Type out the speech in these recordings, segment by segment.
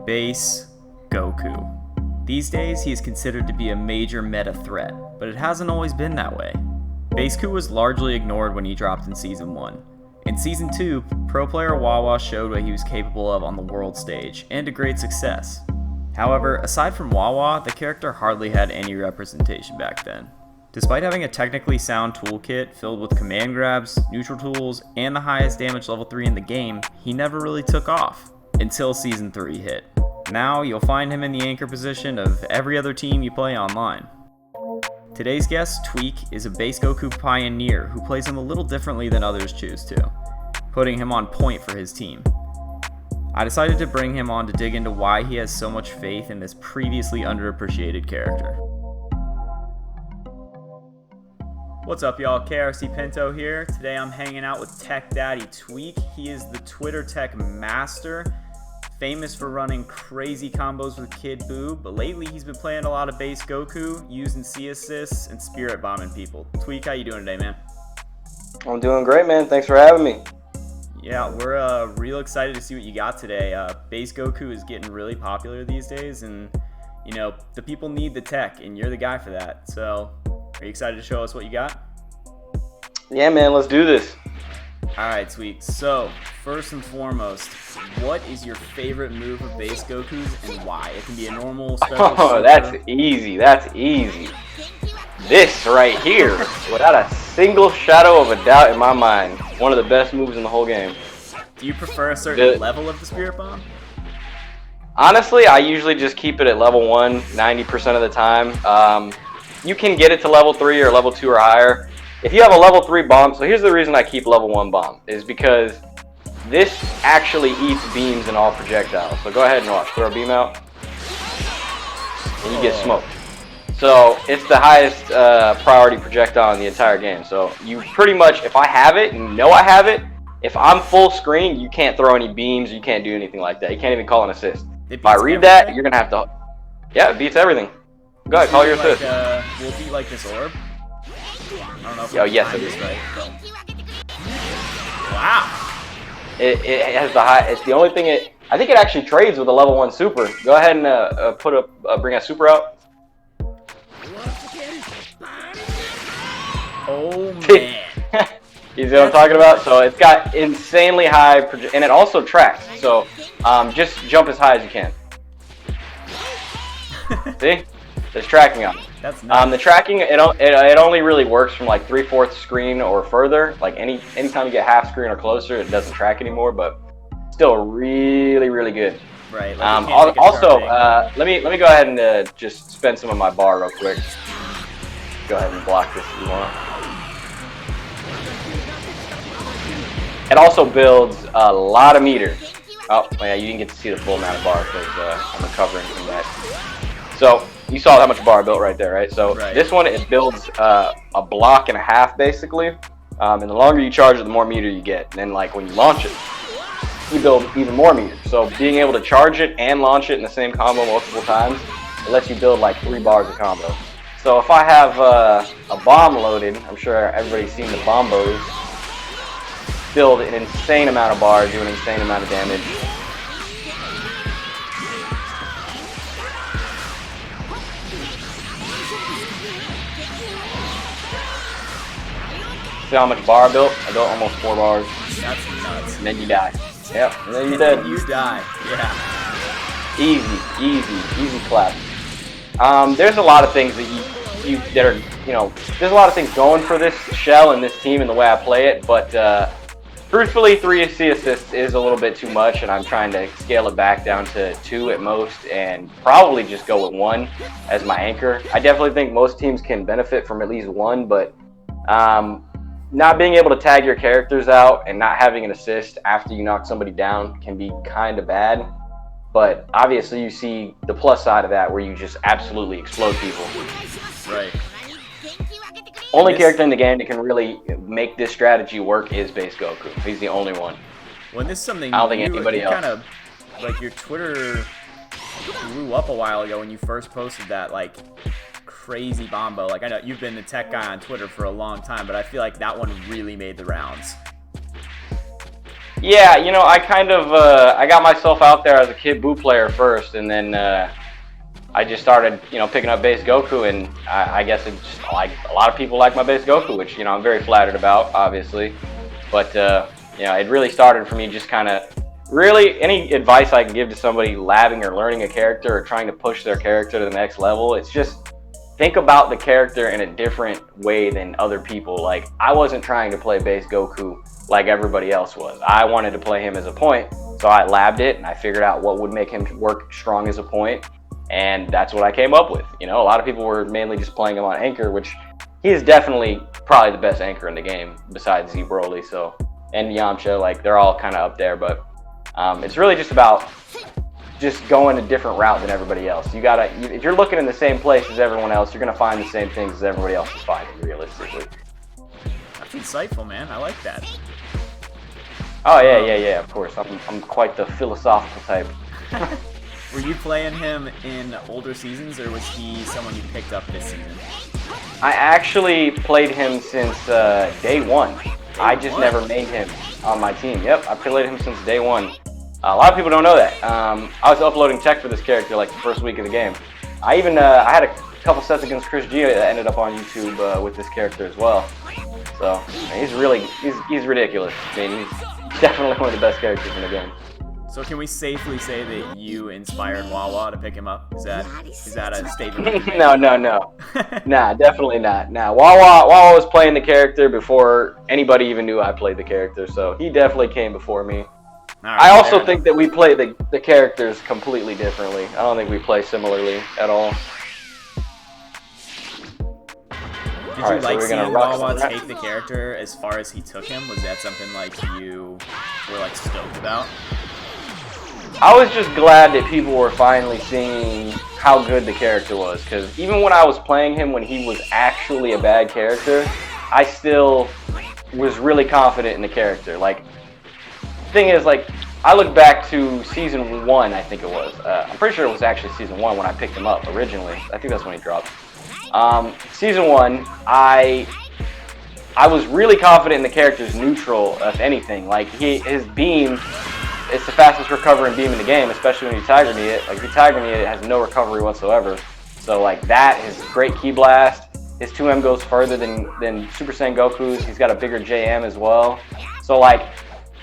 Base Goku. These days, he is considered to be a major meta threat, but it hasn't always been that way. Baseku was largely ignored when he dropped in Season 1. In Season 2, pro player Wawa showed what he was capable of on the world stage, and to great success. However, aside from Wawa, the character hardly had any representation back then. Despite having a technically sound toolkit filled with command grabs, neutral tools, and the highest damage level 3 in the game, he never really took off, until Season 3 hit. Now, you'll find him in the anchor position of every other team you play online. Today's guest, Tweak, is a Base Goku pioneer who plays him a little differently than others choose to, putting him on point for his team. I decided to bring him on to dig into why he has so much faith in this previously underappreciated character. What's up, y'all? KRCPinto here. Today I'm hanging out with Tech Daddy Tweak. He is the Twitter tech master, famous for running crazy combos with Kid Boo, but lately he's been playing a lot of Base Goku, using C assists and spirit bombing people. Tweak, how you doing today, man? I'm doing great, man. Thanks for having me. Yeah, we're real excited to see what you got today. Base Goku is getting really popular these days, and you know the people need the tech, and you're the guy for that. So, are you excited to show us what you got? Yeah, man. Let's do this. All right, sweet. So, first and foremost, what is your favorite move of Base Goku's and why? It can be a normal, special. Oh, that's easy. That's easy. This right here, without a single shadow of a doubt in my mind, one of the best moves in the whole game. Do you prefer a certain level of the Spirit Bomb? Honestly, I usually just keep it at level 1 90% of the time. You can get it to level 3 or level 2 or higher. If you have a level 3 bomb, so here's the reason I keep level 1 bomb, is because this actually eats beams in all projectiles. So go ahead and watch. Throw a beam out, and you get smoked. So it's the highest priority projectile in the entire game. So you pretty much, if I have it, and you know I have it, if I'm full screen, you can't throw any beams, you can't do anything like that. You can't even call an assist. If I read that, you're going to have to... Yeah, it beats everything. Go ahead, call your assist. Will it beat like this orb? I don't know if yes, it is. Right, but... Wow. It has the high... It's the only thing it... I think it actually trades with a level 1 super. Go ahead and bring a super out. Oh man. You see what I'm talking about? So it's got insanely high, and it also tracks. So just jump as high as you can. See? There's tracking on it. That's nice. The tracking, it only really works from like 3/4 screen or further. Like anytime you get half screen or closer, it doesn't track anymore. But still, really, really good. Right. Like also, let me go ahead and just spend some of my bar real quick. Go ahead and block this if you want. It also builds a lot of meters. Oh, yeah, you didn't get to see the full amount of bar because I'm recovering from that. So, you saw how much bar I built right there, right? So, This one, it builds a block and a half, basically. And the longer you charge it, the more meter you get. And then, like, when you launch it, you build even more meters. So, being able to charge it and launch it in the same combo multiple times, it lets you build, like, 3 bars of combo. So, if I have a bomb loaded, I'm sure everybody's seen the bombos, build an insane amount of bars, do an insane amount of damage. See how much bar I built? I built almost 4 bars. That's nuts. And then you die. Yep, and then you're dead. You die, yeah. Easy clap. There's a lot of things there's a lot of things going for this shell and this team and the way I play it, but truthfully, 3 C assists is a little bit too much, and I'm trying to scale it back down to 2 at most, and probably just go with 1 as my anchor. I definitely think most teams can benefit from at least 1, but not being able to tag your characters out and not having an assist after you knock somebody down can be kind of bad. But obviously, you see the plus side of that, where you just absolutely explode people. Right. Only character in the game that can really make this strategy work is Base Goku. He's the only one. When this is something I don't think anybody else. Kind of, like, your Twitter grew up a while ago when you first posted that, like, crazy bombo. Like, I know you've been the tech guy on Twitter for a long time, but I feel like that one really made the rounds. Yeah, you know, I kind of I got myself out there as a kid Boo player first, and then I just started, you know, picking up Base Goku, and I guess it just like a lot of people like my Base Goku, which, you know, I'm very flattered about, obviously. But you know, it really started for me just kind of really any advice I can give to somebody labbing or learning a character or trying to push their character to the next level. It's just think about the character in a different way than other people. Like, I wasn't trying to play Base Goku like everybody else was. I wanted to play him as a point, so I labbed it and I figured out what would make him work strong as a point, and that's what I came up with. You know, a lot of people were mainly just playing him on Anchor, which he is definitely probably the best Anchor in the game besides Z Broly, so, and Yamcha, like, they're all kind of up there, but it's really just about just going a different route than everybody else. You gotta, if you're looking in the same place as everyone else, you're gonna find the same things as everybody else is finding, realistically. That's insightful, man. I like that. Oh yeah, of course. I'm quite the philosophical type. Were you playing him in older seasons, or was he someone you picked up this season? I actually played him since day one. I just never made him on my team. Yep, I played him since day one. A lot of people don't know that. I was uploading tech for this character like the first week of the game. I even I had a couple sets against Chris G that ended up on YouTube with this character as well. So he's ridiculous. I mean, he's definitely one of the best characters in the game. So can we safely say that you inspired Wawa to pick him up? Is that a statement? No. Nah, definitely not. Nah, Wawa was playing the character before anybody even knew I played the character, so he definitely came before me. Right, I also think that we play the characters completely differently. I don't think we play similarly at all. Did you like seeing Wawa take the character as far as he took him? Was that something like you were like stoked about? I was just glad that people were finally seeing how good the character was, because even when I was playing him when he was actually a bad character, I still was really confident in the character. Like, thing is, like, I look back to season 1, I think it was. I'm pretty sure it was actually season 1 when I picked him up originally. I think that's when he dropped. Season 1, I was really confident in the character's neutral, if anything. Like, his beam, it's the fastest recovering beam in the game, especially when you Tiger Knee it. Like, if you Tiger Knee it, it has no recovery whatsoever. So, like, that is great Ki Blast. His 2M goes further than Super Saiyan Goku's. He's got a bigger JM as well. So, like,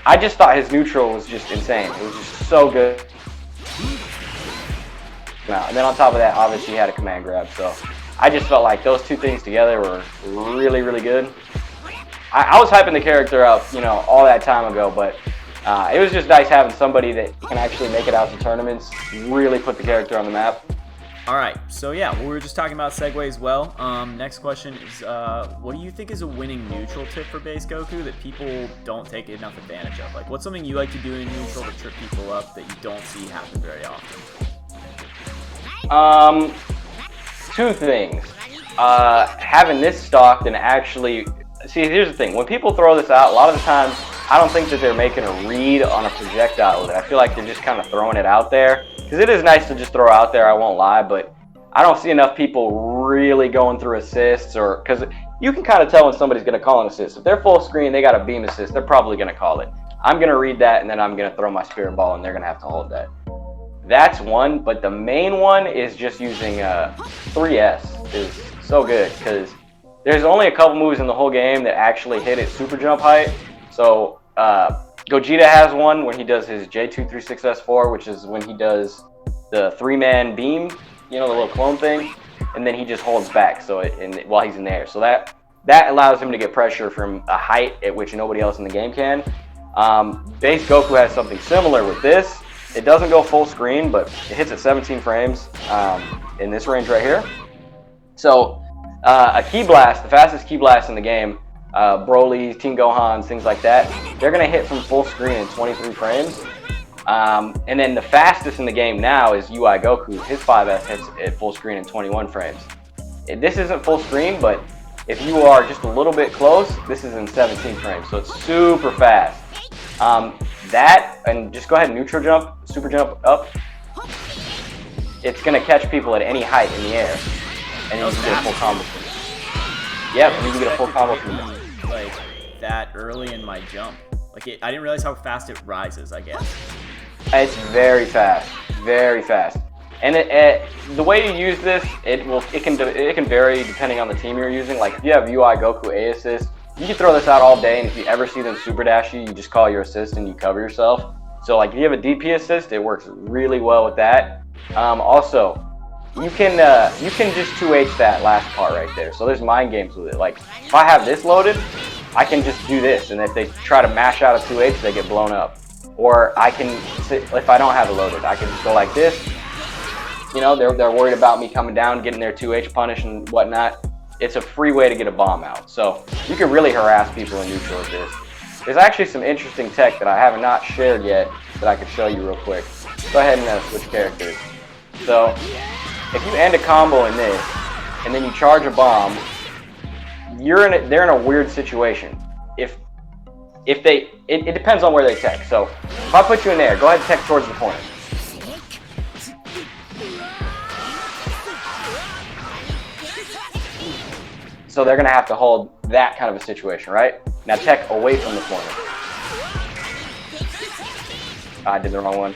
I just thought his neutral was just insane. It was just so good. And then on top of that, obviously he had a command grab. So I just felt like those two things together were really, really good. I was hyping the character up, you know, all that time ago, but it was just nice having somebody that can actually make it out to tournaments, really put the character on the map. All right, so yeah, we were just talking about Segway as well. Next question is, what do you think is a winning neutral tip for Base Goku that people don't take enough advantage of? Like, what's something you like to do in neutral to trip people up that you don't see happen very often? Two things. Having this stocked and actually... See, here's the thing. When people throw this out, a lot of the times, I don't think that they're making a read on a projectile with it. I feel like they're just kind of throwing it out there. Because it is nice to just throw out there, I won't lie, but I don't see enough people really going through assists, or because you can kind of tell when somebody's going to call an assist. If they're full screen, they got a beam assist, they're probably going to call it. I'm going to read that, and then I'm going to throw my spirit ball, and they're going to have to hold that. That's one, but the main one is just using 3S is so good, because there's only a couple moves in the whole game that actually hit at super jump height. So Gogeta has one when he does his J236S4, which is when he does the 3-man beam, you know, the little clone thing, and then he just holds back while he's in the air. So that allows him to get pressure from a height at which nobody else in the game can. Base Goku has something similar with this. It doesn't go full screen, but it hits at 17 frames in this range right here. So a Ki Blast, the fastest Ki Blast in the game, Broly's, Teen Gohan's, things like that, they're going to hit from full screen in 23 frames. And then the fastest in the game now is UI Goku. His 5S hits at full screen in 21 frames. This isn't full screen, but if you are just a little bit close, this is in 17 frames. So it's super fast. That, and just go ahead and neutral jump, super jump up. It's going to catch people at any height in the air. And you can get a full combo. Yep, you can get a full combo from that. Like that early in my jump. Like, I didn't realize how fast it rises, I guess. It's very fast, very fast. And the way you use this, it can vary depending on the team you're using. Like if you have UI Goku A assist, you can throw this out all day, and if you ever see them super dash you, you just call your assist and you cover yourself. So like if you have a DP assist, it works really well with that. Also, you can just 2H that last part right there. So there's mind games with it. Like if I have this loaded, I can just do this, and if they try to mash out a 2H, they get blown up. Or I can, if I don't have it loaded, I can just go like this. You know, they're worried about me coming down, getting their 2H punish and whatnot. It's a free way to get a bomb out. So you can really harass people in neutral with this. There's actually some interesting tech that I have not shared yet that I could show you real quick. Go ahead and switch characters. So if you end a combo in this, and then you charge a bomb, they're in a weird situation. It depends on where they tech. So if I put you in there, go ahead and tech towards the corner. So they're gonna have to hold that kind of a situation, right? Now tech away from the corner. I did the wrong one,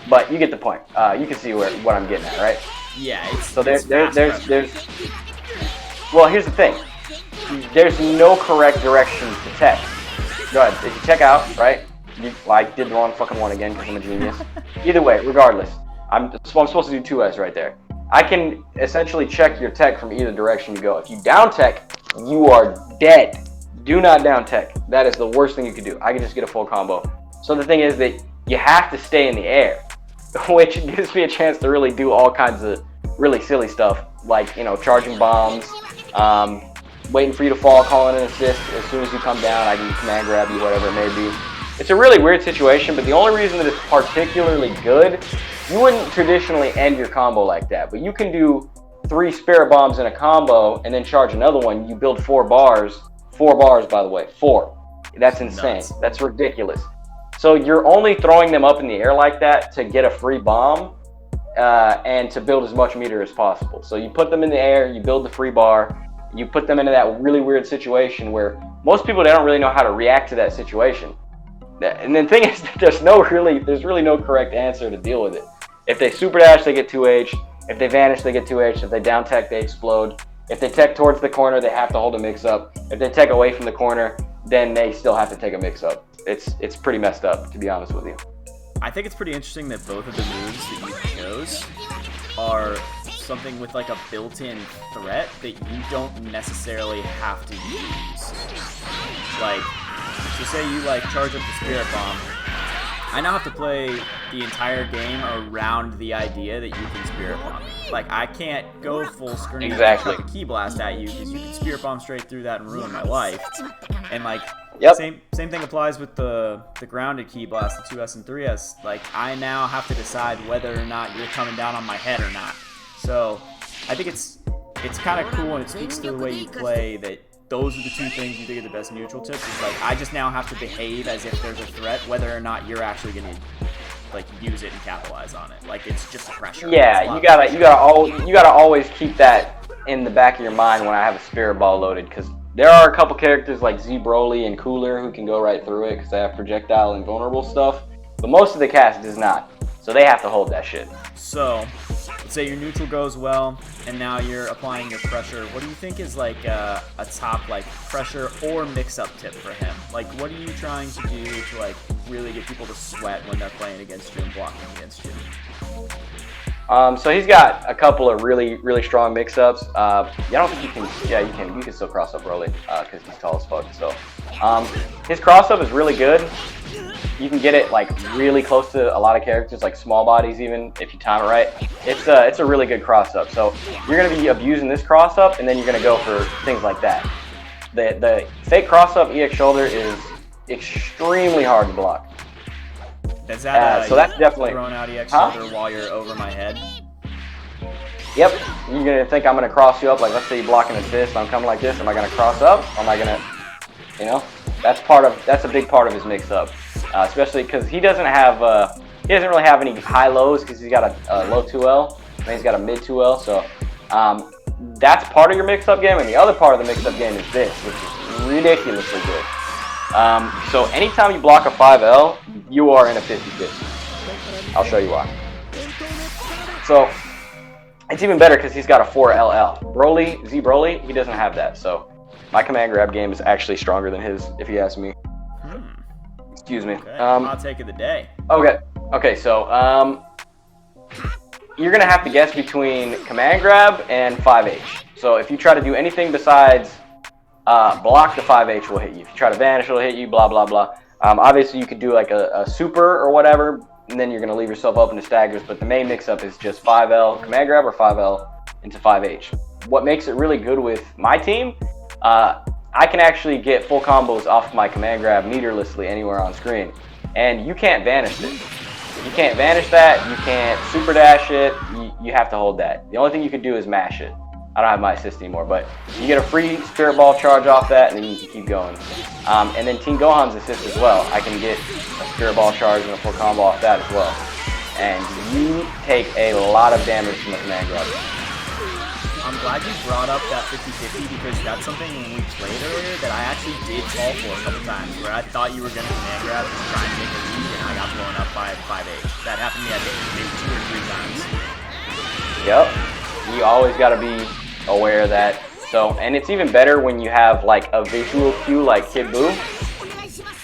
but you get the point. You can see what I'm getting at, right? Yeah. So there's. Well, here's the thing. There's no correct direction to tech. Go ahead. If you check out, right? I did the wrong fucking one again because I'm a genius. Either way, regardless, I'm supposed to do 2S right there. I can essentially check your tech from either direction you go. If you down tech, you are dead. Do not down tech. That is the worst thing you could do. I can just get a full combo. So the thing is that you have to stay in the air, which gives me a chance to really do all kinds of really silly stuff, like, you know, charging bombs, waiting for you to fall, calling an assist. As soon as you come down, I can command grab you, whatever it may be. It's a really weird situation, but the only reason that it's particularly good, you wouldn't traditionally end your combo like that, but you can do 3 spirit bombs in a combo and then charge another one. You build 4 bars. 4 bars, by the way. 4. That's insane. Nuts. That's ridiculous. So you're only throwing them up in the air like that to get a free bomb and to build as much meter as possible. So you put them in the air, you build the free bar, you put them into that really weird situation where most people, they don't really know how to react to that situation. And the thing is, there's really no correct answer to deal with it. If they super dash, they get 2H. If they vanish, they get 2H. If they down tech, they explode. If they tech towards the corner, they have to hold a mix up. If they tech away from the corner, then they still have to take a mix up. It's pretty messed up, to be honest with you. I think it's pretty interesting that both of the moves that you chose are something with like a built-in threat that you don't necessarily have to use. Like, so say you like charge up the spirit bomb. I now have to play the entire game around the idea that you can spirit bomb. Like, I can't go full screen Exactly. and chuck a key blast at you because you can spirit bomb straight through that and ruin my life. And like, Yep. same thing applies with the grounded key blast, the 2S and 3S. Like, I now have to decide whether or not you're coming down on my head or not. So I think it's kind of cool, and it speaks to the way you play that those are the 2 things you think are the best neutral tips. It's like, I just now have to behave as if there's a threat, whether or not you're actually going to like use it and capitalize on it. Like, it's just pressure. Yeah, you gotta always keep that in the back of your mind when I have a spirit ball loaded, because there are a couple characters like Z Broly and Cooler who can go right through it because they have projectile and vulnerable stuff, but most of the cast does not, so they have to hold that shit. So, let's say your neutral goes well, and now you're applying your pressure. What do you think is like a top like pressure or mix-up tip for him? Like, what are you trying to do to like really get people to sweat when they're playing against you and blocking against you? So he's got a couple of really strong mix-ups. I don't think you can. Yeah, you can. You can still cross up Broly because he's tall as fuck. So his cross-up is really good. You can get it like really close to a lot of characters, like small bodies even, if you time it right. It's a really good cross-up. So you're gonna be abusing this cross-up, and then you're gonna go for things like that. The fake cross-up EX shoulder is extremely hard to block. Is that so that's definitely throwing out EX shoulder while you're over my head? Yep. You're gonna think I'm gonna cross you up. Like, let's say you block an assist, I'm coming like this. Am I gonna cross up? Or am I gonna, you know? That's a big part of his mix-up, especially because he doesn't really have any high lows because he's got a low 2L and he's got a mid 2L. So that's part of your mix-up game, and the other part of the mix-up game is this, which is ridiculously good. So anytime you block a 5L, you are in a 50-50. I'll show you why. So it's even better because he's got a 4LL. Broly, he doesn't have that. So my command grab game is actually stronger than his, if you ask me. Excuse me. Okay. Hot take of the day. Okay, so you're going to have to guess between command grab and 5H. So if you try to do anything besides block, the 5H will hit you. If you try to vanish, it'll hit you, blah, blah, blah. Obviously, you could do like a super or whatever, and then you're going to leave yourself open to staggers. But the main mix-up is just 5L command grab or 5L into 5H. What makes it really good with my team, I can actually get full combos off my command grab meterlessly anywhere on screen. And you can't vanish this. You can't vanish that. You can't super dash it. You have to hold that. The only thing you can do is mash it. I don't have my assist anymore, but you get a free Spirit Ball charge off that, and then you can keep going. And then Team Gohan's assist as well. I can get a Spirit Ball charge and a full combo off that as well. And you take a lot of damage from the command grab. I'm glad you brought up that 50-50 because that's something when we played earlier that I actually did fall for a couple times where I thought you were going to command grab just trying to make a lead and I got blown up by 5H. That happened to me I think maybe 2 or 3 times. Yep. You always got to be aware of that. So, and it's even better when you have like a visual cue like Kid Buu.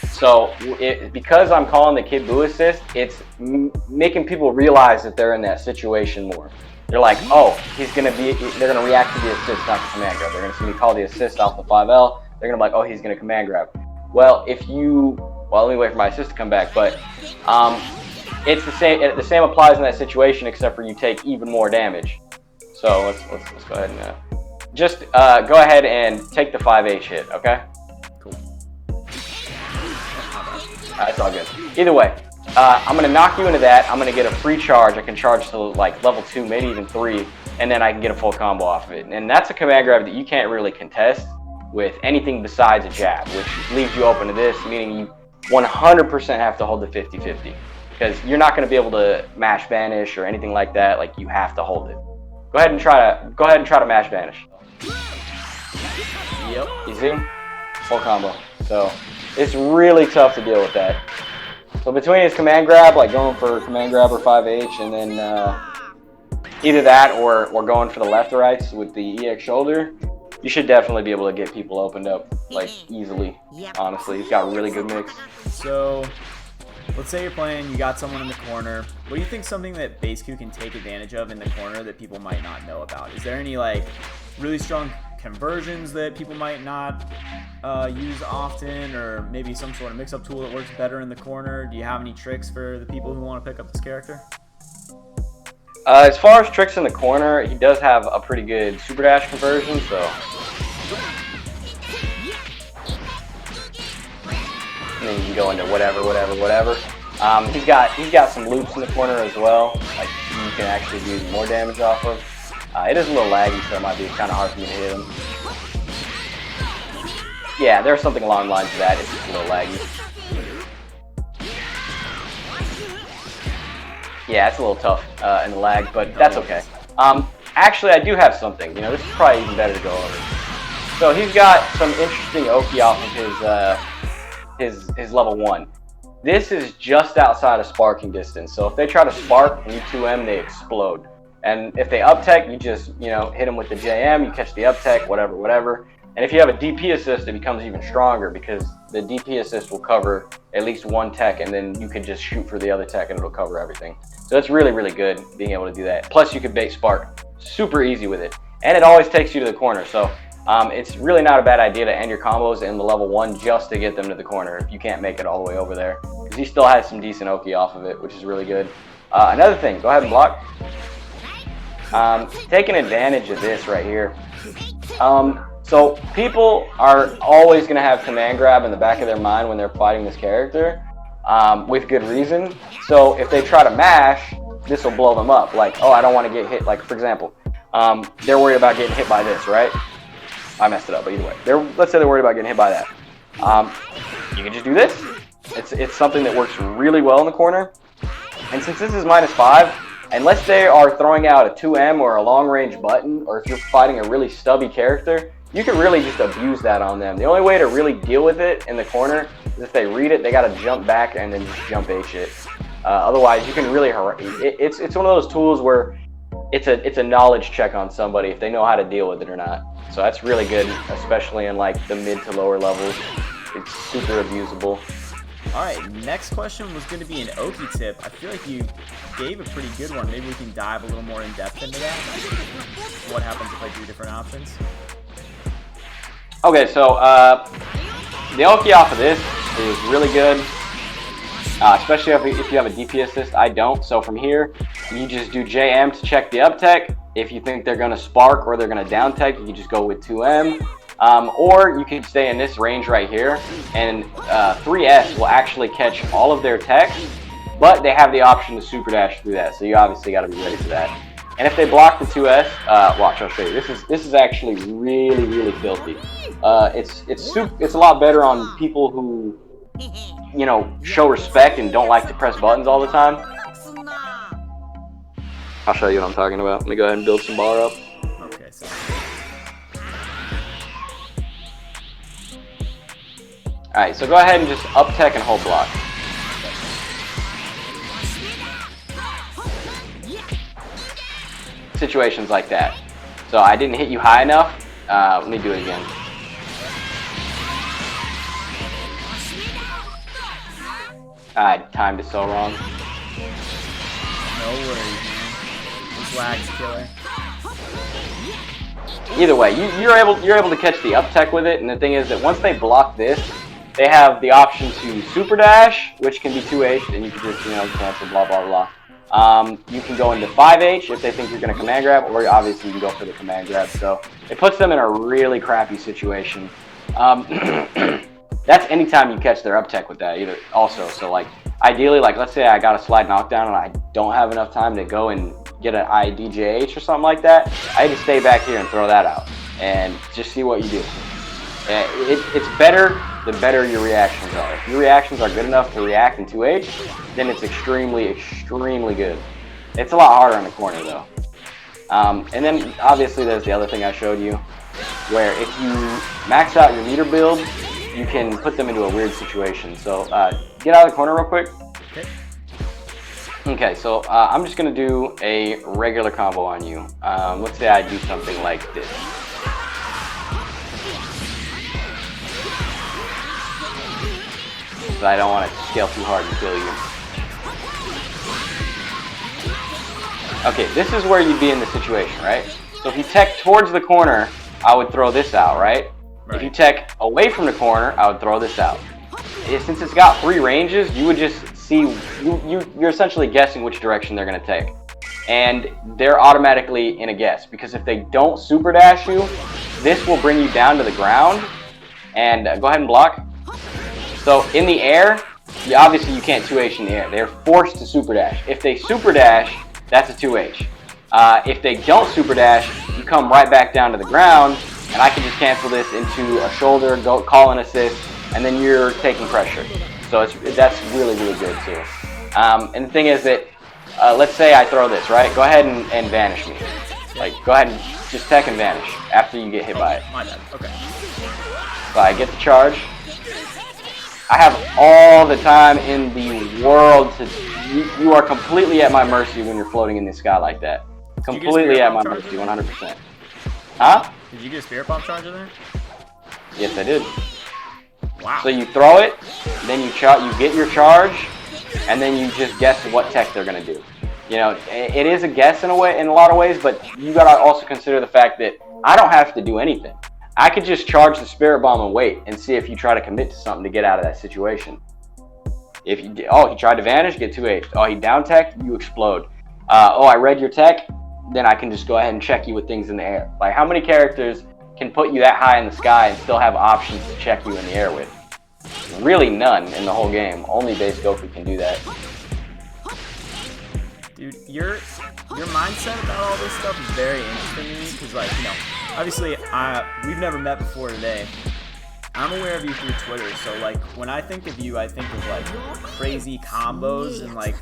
So because I'm calling the Kid Buu assist, it's making people realize that they're in that situation more. They're like, oh, they're gonna react to the assist, not the command grab. They're gonna see me call the assist off the 5L. They're gonna be like, oh, he's gonna command grab. Well, let me wait for my assist to come back. But it's the same. The same applies in that situation, except for you take even more damage. So let's go ahead and just go ahead and take the 5H hit, okay? Cool. It's all good. Either way. I'm going to knock you into that. I'm going to get a free charge. I can charge to like level 2, maybe even 3, and then I can get a full combo off of it. And that's a command grab that you can't really contest with anything besides a jab, which leaves you open to this, meaning you 100% have to hold the 50-50 because you're not going to be able to mash banish or anything like that. Like you have to hold it. Go ahead and try to mash banish. Yep. Easy. Full combo. So it's really tough to deal with that. So between his command grab, like going for command grab or 5H, and then either that or going for the left or rights with the EX shoulder, you should definitely be able to get people opened up like easily. Honestly, he's got a really good mix. So let's say you're playing, you got someone in the corner. What do you think something that Baseku can take advantage of in the corner that people might not know about? Is there any like really strong conversions that people might not use often, or maybe some sort of mix-up tool that works better in the corner? Do you have any tricks for the people who want to pick up this character? As far as tricks in the corner, he does have a pretty good super dash conversion, so. And then you can go into whatever. He's got some loops in the corner as well, like you can actually do more damage off of. It is a little laggy, so it might be kind of hard for me to hit him. Yeah, there's something along the lines of that. It's just a little laggy. Yeah, it's a little tough in the lag, but that's okay. Actually, I do have something. You know, this is probably even better to go over. So he's got some interesting Oki off of his level 1. This is just outside of sparking distance. So if they try to spark and you 2M, they explode. And if they up tech, you just, hit them with the JM, you catch the up tech, whatever. And if you have a DP assist, it becomes even stronger because the DP assist will cover at least one tech, and then you can just shoot for the other tech and it'll cover everything. So it's really, really good being able to do that. Plus you can bait spark super easy with it. And it always takes you to the corner. So it's really not a bad idea to end your combos in the level 1 just to get them to the corner if you can't make it all the way over there. Because he still has some decent Oki off of it, which is really good. Another thing, go ahead and block. Taking advantage of this right here. So people are always going to have command grab in the back of their mind when they're fighting this character, with good reason. So if they try to mash, this will blow them up. Like, oh, I don't want to get hit. Like, for example, they're worried about getting hit by this, right? I messed it up, but either way. Let's say they're worried about getting hit by that. You can just do this. It's something that works really well in the corner. And since this is -5, unless they are throwing out a 2M or a long-range button, or if you're fighting a really stubby character, you can really just abuse that on them. The only way to really deal with it in the corner if they read it, they got to jump back and then just jump H it. Otherwise, you can really it's one of those tools where it's a knowledge check on somebody if they know how to deal with it or not. So that's really good, especially in like the mid to lower levels. It's super abusable. All right, next question was going to be an Oki tip. I feel like you gave a pretty good one. Maybe we can dive a little more in depth into that. What happens if I do different options? Okay, so the Oki off of this is really good, especially if you have a DP assist. I don't, so from here, you just do JM to check the up tech. If you think they're going to spark or they're going to down tech, you can just go with 2M. Or you can stay in this range right here, and 3S will actually catch all of their techs, but they have the option to super dash through that, so you obviously got to be ready for that. And if they block the 2S, watch, I'll show you. This is actually really, really filthy. It's a lot better on people who, you know, show respect and don't like to press buttons all the time. I'll show you what I'm talking about. Let me go ahead and build some bar up. Okay, so. Alright, so go ahead and just up tech and hold block. Situations like that. So I didn't hit you high enough. Let me do it again. I timed it so wrong. No worries, man. This lag's killer. Either way, you're able to catch the up tech with it, and the thing is that once they block this, they have the option to super dash, which can be 2H, and you can just, you know, cancel, blah, blah, blah. You can go into 5H if they think you're going to command grab, or obviously you can go for the command grab. So it puts them in a really crappy situation. That's anytime you catch their up tech with that either also. So like ideally, like let's say I got a slide knockdown and I don't have enough time to go and get an IDJH or something like that, I had to stay back here and throw that out and just see what you do. It's better the better your reactions are. If your reactions are good enough to react in 2H, then it's extremely, extremely good. It's a lot harder in the corner though. And then obviously there's the other thing I showed you, where if you max out your meter build, you can put them into a weird situation. So get out of the corner real quick. Okay, so I'm just gonna do a regular combo on you. Let's say I do something like this. But I don't want to scale too hard and kill you. Okay, this is where you'd be in the situation, right? So if you tech towards the corner, I would throw this out, right? If you tech away from the corner, I would throw this out. Since it's got 3 ranges, you would just see, you're essentially guessing which direction they're going to take. And they're automatically in a guess, because if they don't super dash you, this will bring you down to the ground. And go ahead and block. So in the air, obviously you can't 2H in the air. They're forced to super dash. If they super dash, that's a 2H. If they don't super dash, you come right back down to the ground, and I can just cancel this into a shoulder, go call an assist, and then you're taking pressure. So that's really, really good too. And the thing is that, let's say I throw this, right? Go ahead and vanish me. Like, go ahead and just tech and vanish after you get hit by it. My bad. Okay. So I get the charge. I have all the time in the world to. You are completely at my mercy when you're floating in the sky like that. Completely at my mercy, 100%. Huh? Did you get a spirit bomb charge in there? Yes, I did. Wow. So you throw it, then you get your charge, and then you just guess what tech they're gonna do. You know, it is a guess in a lot of ways, but you gotta also consider the fact that I don't have to do anything. I could just charge the spirit bomb and wait and see if you try to commit to something to get out of that situation. If he tried to vanish, get 2H. Oh, he down tech, you explode. I read your tech, then I can just go ahead and check you with things in the air. Like, how many characters can put you that high in the sky and still have options to check you in the air with? Really none in the whole game. Only Base Goku can do that. Dude, your mindset about all this stuff is very interesting to me, because, like, you know, obviously we've never met before today. I'm aware of you through Twitter, so like when I think of you, I think of like crazy combos and like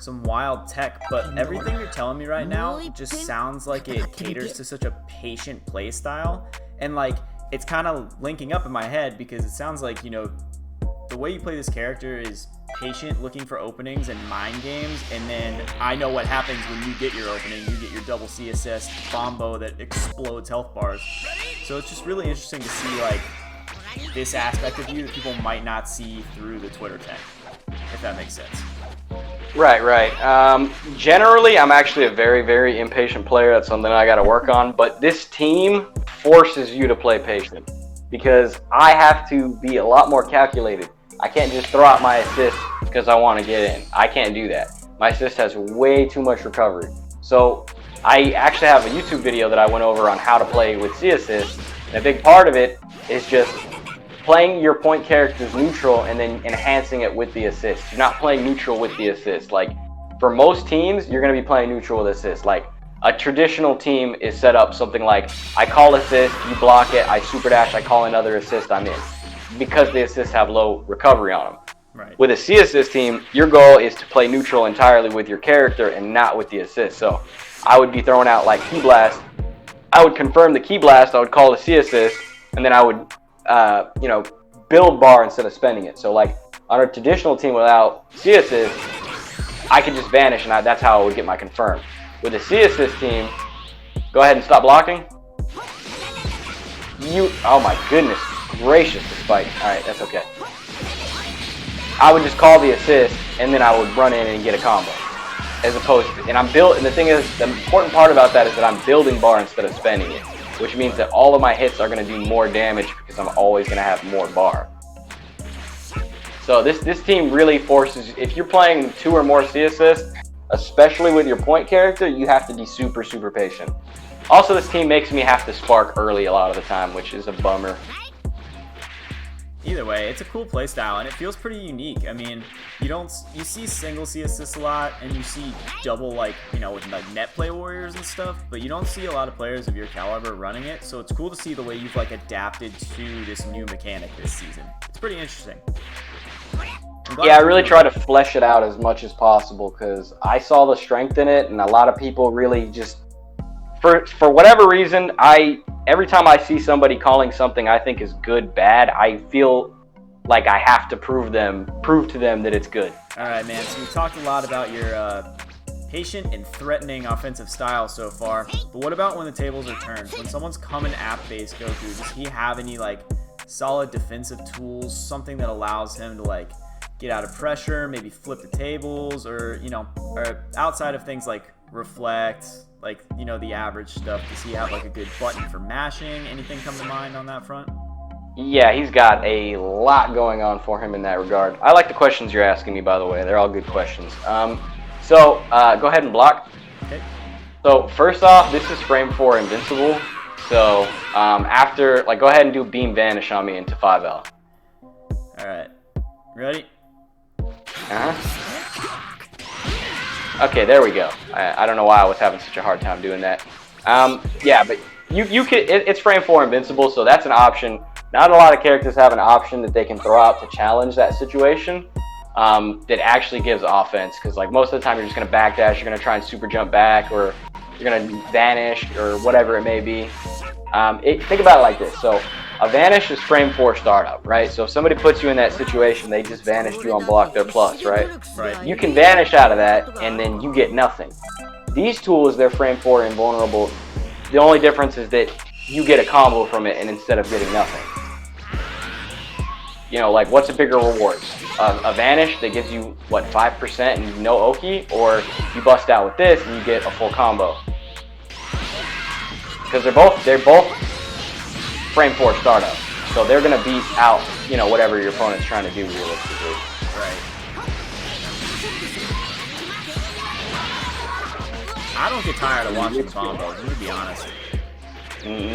some wild tech, but everything you're telling me right now just sounds like it caters to such a patient play style, and like it's kind of linking up in my head because it sounds like, you know, the way you play this character is patient, looking for openings and mind games, and then I know what happens when you get your opening. You get your double C assist combo that explodes health bars. So it's just really interesting to see like this aspect of you that people might not see through the Twitter tank, if that makes sense. Right. Generally, I'm actually a very, very impatient player. That's something I got to work on. But this team forces you to play patient because I have to be a lot more calculated. I can't just throw out my assist because I want to get in. I can't do that. My assist has way too much recovery. So I actually have a YouTube video that I went over on how to play with C assist. And a big part of it is just playing your point characters neutral and then enhancing it with the assist. You're not playing neutral with the assist. Like for most teams, you're going to be playing neutral with assist. Like a traditional team is set up something like I call assist, you block it, I super dash, I call another assist, I'm in. Because the assists have low recovery on them. Right. With a C assist team, your goal is to play neutral entirely with your character and not with the assist. So I would be throwing out like key blast. I would confirm the key blast, I would call the C assist, and then I would build bar instead of spending it. So like on a traditional team without C assist, I could just vanish, and that's how I would get my confirm. With a C assist team, go ahead and stop blocking. Oh my goodness gracious, the spike. All right, that's okay. I would just call the assist, and then I would run in and get a combo. As opposed to, and the thing is, the important part about that is that I'm building bar instead of spending it, which means that all of my hits are going to do more damage because I'm always going to have more bar. So this team really forces, if you're playing 2 or more C assists, especially with your point character, you have to be super, super patient. Also, this team makes me have to spark early a lot of the time, which is a bummer. Either way, it's a cool playstyle, and it feels pretty unique. I mean, you see single C assists a lot, and you see double, like, with like net play warriors and stuff, but you don't see a lot of players of your caliber running it, so it's cool to see the way you've like adapted to this new mechanic this season. It's pretty interesting. Yeah, I really try to flesh it out as much as possible because I saw the strength in it, and a lot of people really just, for whatever reason, every time I see somebody calling something I think is good bad, I feel like I have to prove to them that it's good. All right, man. So we talked a lot about your patient and threatening offensive style so far, but what about when the tables are turned? When someone's coming at Base Goku, does he have any like solid defensive tools, something that allows him to like get out of pressure, maybe flip the tables, or or outside of things like reflect, like the average stuff? Does he have like a good button for mashing? Anything come to mind on that front? Yeah, he's got a lot going on for him in that regard. I like the questions you're asking me, by the way. They're all good questions. So go ahead and block. Okay. So first off, this is frame 4 invincible. So after, go ahead and do beam vanish on me into 5L. All right. Ready? Okay, there we go. I don't know why I was having such a hard time doing that. Yeah, but you could. It's frame 4 invincible, so that's an option. Not a lot of characters have an option that they can throw out to challenge that situation. That actually gives offense, because most of the time you're just gonna backdash, you're gonna try and super jump back, or you're gonna vanish, or whatever it may be. Think about it like this. So a vanish is frame 4 startup, right? So if somebody puts you in that situation, they just vanished you on block their plus, right? Right. You can vanish out of that, and then you get nothing. These tools, they're frame 4 invulnerable. The only difference is that you get a combo from it, and instead of getting nothing. What's a bigger reward? A vanish that gives you, 5% and no Oki? Or you bust out with this and you get a full combo? Because they're both frame 4 startup. So they're going to beat out, whatever your opponent's trying to do realistically. Right. I don't get tired of watching bombos, I'm going to be honest.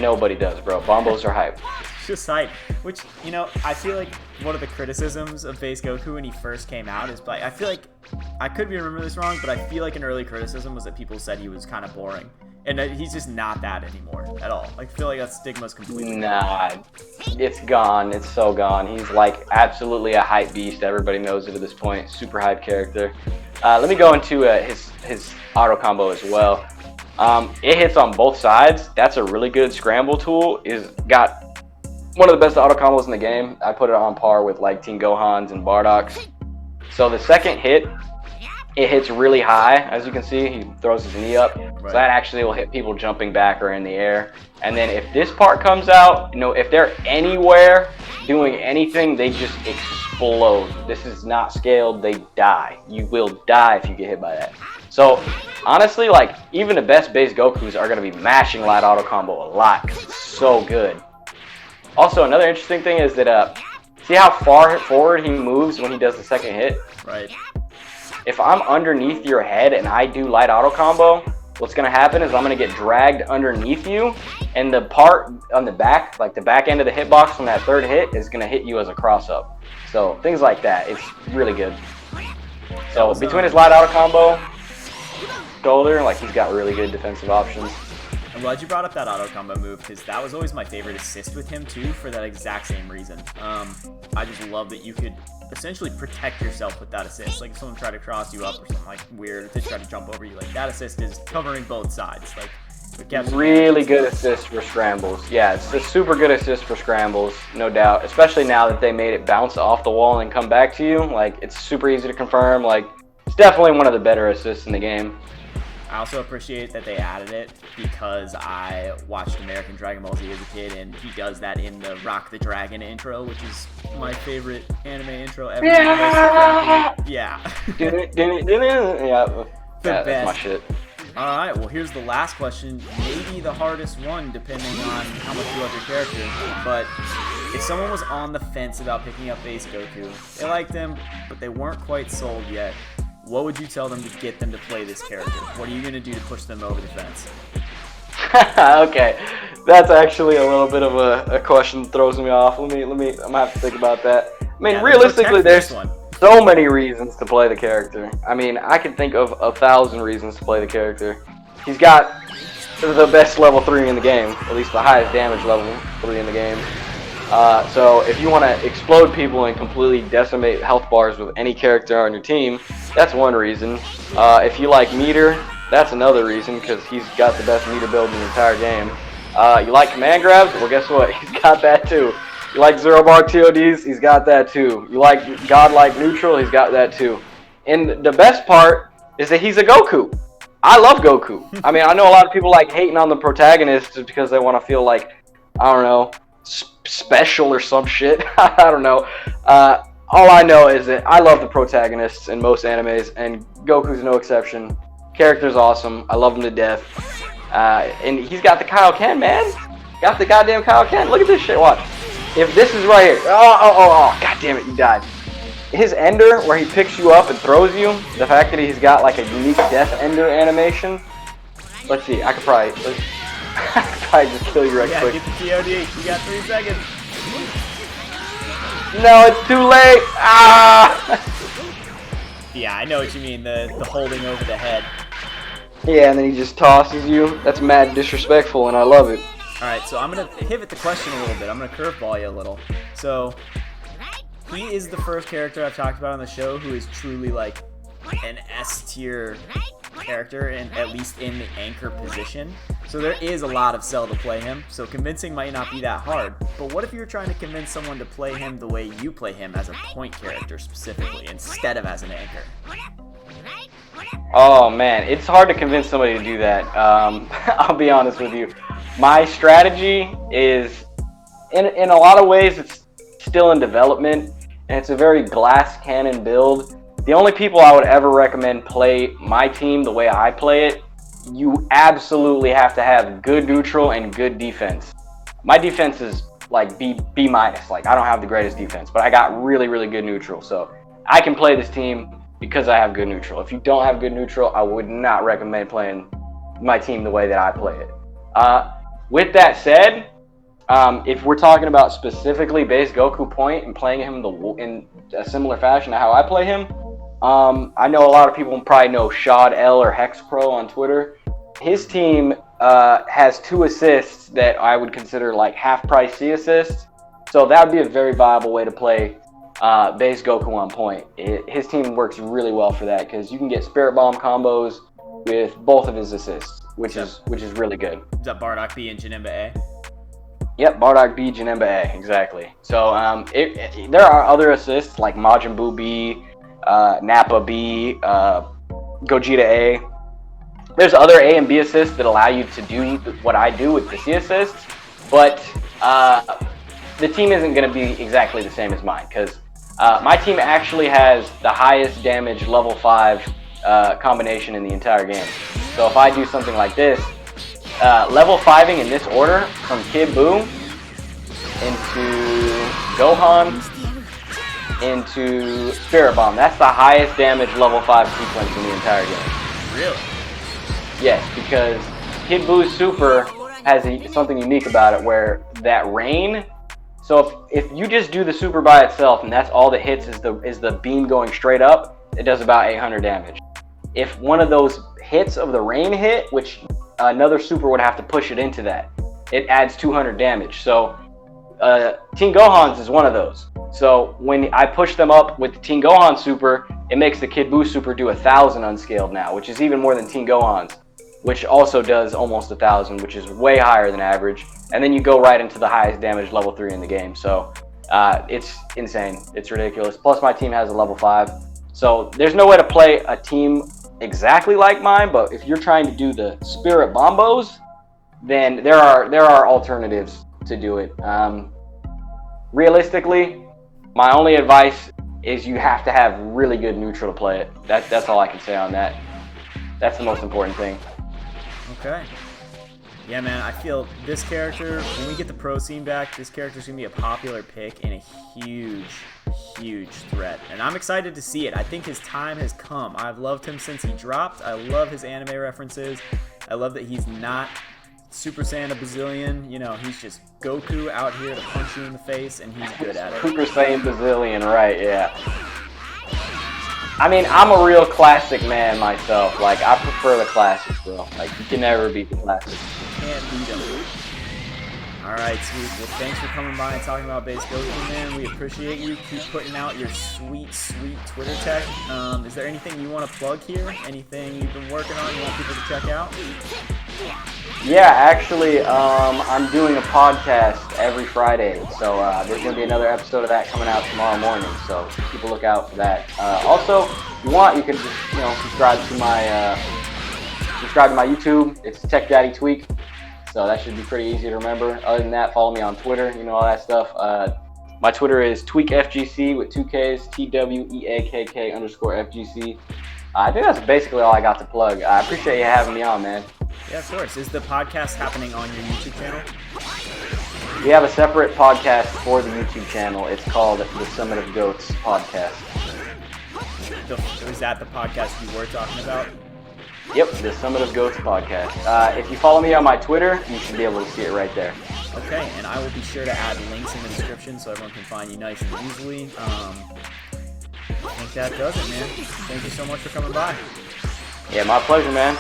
Nobody does, bro. Bombos are hype. Just hype, which I feel like one of the criticisms of Base Goku when he first came out is, I feel like, I could be remembering this wrong, but I feel like an early criticism was that people said he was kind of boring, and he's just not that anymore at all. I feel like that stigma's completely gone. It's gone. It's so gone. He's absolutely a hype beast. Everybody knows it at this point. Super hype character. Let me go into his auto combo as well. It hits on both sides. That's a really good scramble tool. Got one of the best auto combos in the game. I put it on par with like Team Gohan's and Bardock's. So the second hit, it hits really high. As you can see, he throws his knee up. Right. So that actually will hit people jumping back or in the air. And then if this part comes out, if they're anywhere doing anything, they just explode. This is not scaled. They die. You will die if you get hit by that. So honestly, like even the best base Gokus are going to be mashing light auto combo a lot because it's so good. Also, another interesting thing is that see how far forward he moves when he does the second hit? Right. If I'm underneath your head and I do light auto combo, what's going to happen is I'm going to get dragged underneath you, and the part on the back, like the back end of the hitbox from that third hit, is going to hit you as a cross-up. So things like that, it's really good. So between his light auto combo, shoulder, like he's got really good defensive options. I'm glad you brought up that auto combo move because that was always my favorite assist with him too, for that exact same reason. I just love that you could essentially protect yourself with that assist. Like if someone tried to cross you up or something like weird, if they try to jump over you, like that assist is covering both sides. Like really good assist for scrambles. Yeah, it's a super good assist for scrambles, no doubt. Especially now that they made it bounce off the wall and come back to you. Like it's super easy to confirm. Like it's definitely one of the better assists in the game. I also appreciate that they added it because I watched American Dragon Ball Z as a kid, and he does that in the Rock the Dragon intro, which is my favorite anime intro ever. Yeah. Yeah. Yeah, that's my shit. All right, well, here's the last question. Maybe the hardest one, depending on how much you love your character. But if someone was on the fence about picking up Base Goku, they liked him, but they weren't quite sold yet, what would you tell them to get them to play this character? What are you going to do to push them over the fence? Okay, that's actually a little bit of a question that throws me off. I'm gonna have to think about that. I mean, realistically, there's so many reasons to play the character. I mean, I can think of 1,000 reasons to play the character. He's got the best level 3 in the game, at least the highest damage level 3 in the game. So if you want to explode people and completely decimate health bars with any character on your team, that's one reason. If you like meter, that's another reason, because he's got the best meter build in the entire game. You like command grabs? Well, guess what? He's got that too. You like zero bar TODs? He's got that too. You like godlike neutral? He's got that too. And the best part is that he's a Goku. I love Goku. I mean, I know a lot of people like hating on the protagonist just because they want to feel like, I don't know, special or some shit. I don't know. All I know is that I love the protagonists in most animes, and Goku's no exception. Character's awesome. I love him to death. And he's got the Kaioken, man. Got the goddamn Kaioken. Look at this shit. Watch. If this is right here. Oh. God damn it, you died. His ender, where he picks you up and throws you, the fact that he's got like a unique death ender animation. Let's see. I could probably just kill you right quick. Yeah, get the TOD. You got 3 seconds. No, it's too late. Ah! Yeah, I know what you mean. The holding over the head. Yeah, and then he just tosses you. That's mad disrespectful, and I love it. Alright, so I'm going to pivot the question a little bit. I'm going to curveball you a little. So, he is the first character I've talked about on the show who is truly like an S-tier character, and at least in the anchor position. So there is a lot of sell to play him, so convincing might not be that hard. But what if you're trying to convince someone to play him the way you play him, as a point character specifically, instead of as an anchor? Oh man, it's hard to convince somebody to do that. I'll be honest with you. My strategy is, in a lot of ways, it's still in development, and it's a very glass cannon build. The only people I would ever recommend play my team the way I play it, you absolutely have to have good neutral and good defense. My defense is like B minus. Like I don't have the greatest defense, but I got really, really good neutral. So I can play this team because I have good neutral. If you don't have good neutral, I would not recommend playing my team the way that I play it. With that said, if we're talking about specifically Base Goku point and playing him in a similar fashion to how I play him, I know a lot of people probably know Shad L or Hex Pro on Twitter. His team has 2 assists that I would consider like half-price C assists. So that would be a very viable way to play Base Goku on point. His team works really well for that because you can get Spirit Bomb combos with both of his assists, which is really good. Is that Bardock B and Janemba A? Yep, Bardock B, Janemba A, exactly. So there are other assists like Majin Buu B, Nappa B, Gogeta A. There's other A and B assists that allow you to do what I do with the C assists, but the team isn't going to be exactly the same as mine, because my team actually has the highest damage level 5 combination in the entire game. So if I do something like this, level 5ing in this order from Kid Buu into Gohan into Spirit Bomb. That's the highest damage level 5 sequence in the entire game. Really? Yes, because Kid Buu's super has something unique about it where that rain. So if you just do the super by itself and that's all that hits is the beam going straight up, it does about 800 damage. If one of those hits of the rain hit, which another super would have to push it into that, it adds 200 damage. So Teen Gohan's is one of those. So when I push them up with the Teen Gohan super, it makes the Kid Buu super do 1,000 unscaled now, which is even more than Teen Gohan's, which also does almost 1,000, which is way higher than average. And then you go right into the highest damage level 3 in the game. So it's insane. It's ridiculous. Plus my team has a level 5. So there's no way to play a team exactly like mine, but if you're trying to do the Spirit Bombos, then there are alternatives to do it. Realistically, my only advice is you have to have really good neutral to play it. That's all I can say on that. That's the most important thing. Okay. Yeah, man, I feel this character, when we get the pro scene back, this character's going to be a popular pick and a huge threat. And I'm excited to see it. I think his time has come. I've loved him since he dropped. I love his anime references. I love that he's not Super Saiyan a bazillion. You know, he's just Goku out here to punch you in the face, and he's good at it. Super Saiyan bazillion, right, yeah. I mean, I'm a real classic man myself. Like, I prefer the classics, bro. Like, you can never beat the classics. Can't beat him. Alright, sweet. Well, thanks for coming by and talking about Base Goku, man. We appreciate you. Keep putting out your sweet Twitter tech. Is there anything you want to plug here? Anything you've been working on you want people to check out? Yeah, actually, I'm doing a podcast every Friday, so there's going to be another episode of that coming out tomorrow morning, so keep a lookout for that. Also, if you want, you can just, subscribe to my YouTube. It's Tech Daddy Tweak, so that should be pretty easy to remember. Other than that, follow me on Twitter, all that stuff. My Twitter is TweakFGC with 2 Ks, TWEAKK_FGC. I think that's basically all I got to plug. I appreciate you having me on, man. Yeah, of course. Is the podcast happening on your YouTube channel? We have a separate podcast for the YouTube channel. It's called the Summit of Goats podcast. Is that the podcast you were talking about? Yep, the Summit of Goats podcast. If you follow me on my Twitter, you should be able to see it right there. Okay, and I will be sure to add links in the description so everyone can find you nice and easily. I think that does it, man. Thank you so much for coming by. Yeah, my pleasure, man.